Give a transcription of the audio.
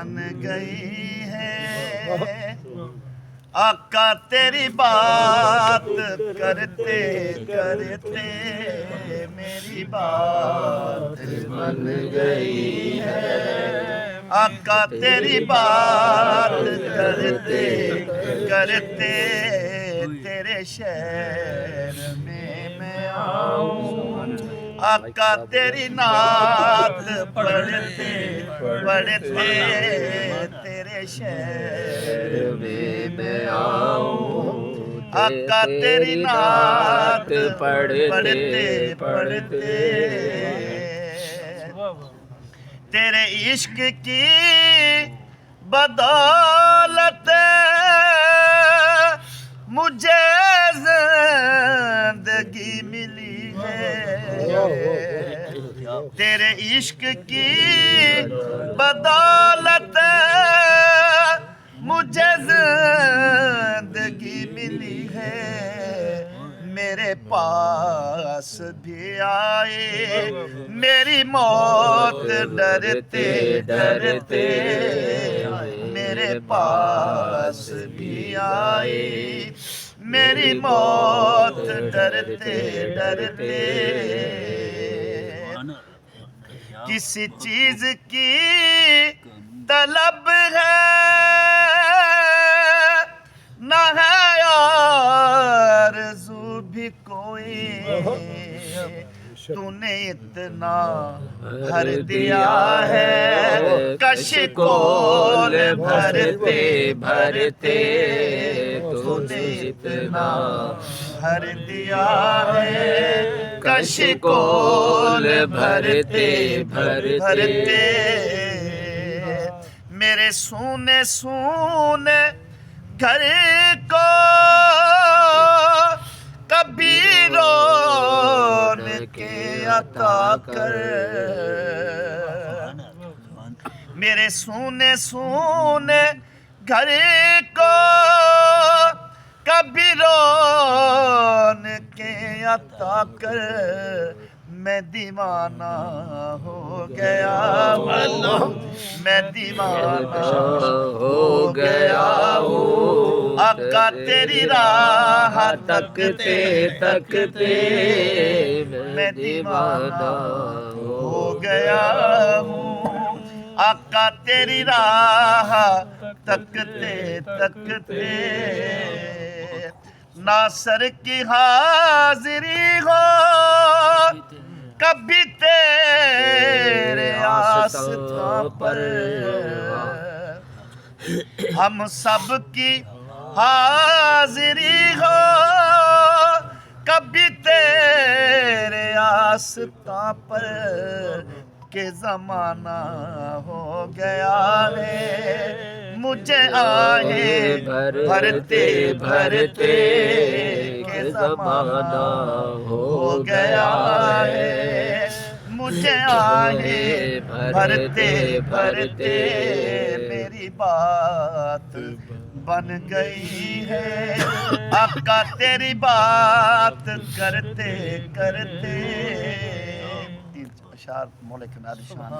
بن گئی ہے آقا تیری بات کرتے کرتے میری بات بن گئی ہے آقا تیری بات کرتے کرتے تیرے شہر میں آؤں آقا تیری نعت پڑھتے پڑھتے تیرے شہر میں آؤں آقا تیری نعت پڑھتے پڑھتے تیرے عشق کی بدولت مجھے زندگی ملی ہے تیرے عشق کی بدولت مجھے زندگی ملی ہے میرے پاس بھی آئے میری موت ڈرتے ڈرتے میرے پاس بھی آئے میری موت ڈرتے ڈرتے کسی چیز کی طلب ہے نہ ہے آرزو بھی کوئی تو نے اتنا بھر دیا ہے کش کول بھرتے بھرتے تو نے اتنا بھر دیا ہے کش کول بھرتے بھرتے میرے سونے سونے گھر کو کبھی رونق عطا کر میرے سونے سونے گھر کو کبھی رونق عطا کر میں دیوانہ ہو گیا ہوں میں دیوانہ ہو گیا ہوں آقا تیری راہ تکتے تکتے میں دیوانہ ہو گیا ہوں آقا تیری راہ تکتے تکتے ناصر کی حاضری ہو کبھی تیرے آستان پر ہم سب کی حاضری ہو کبھی تیرے آستان پر کہ زمانہ ہو گیا ہے مجھے آہیں بھرتے بھرتے کہ زمانہ ہو گیا ہے مجھے آہیں بھرتے بھرتے میری بات بن گئی ہے آقا تیری بات کرتے کرتے اشعار مولک نادر شان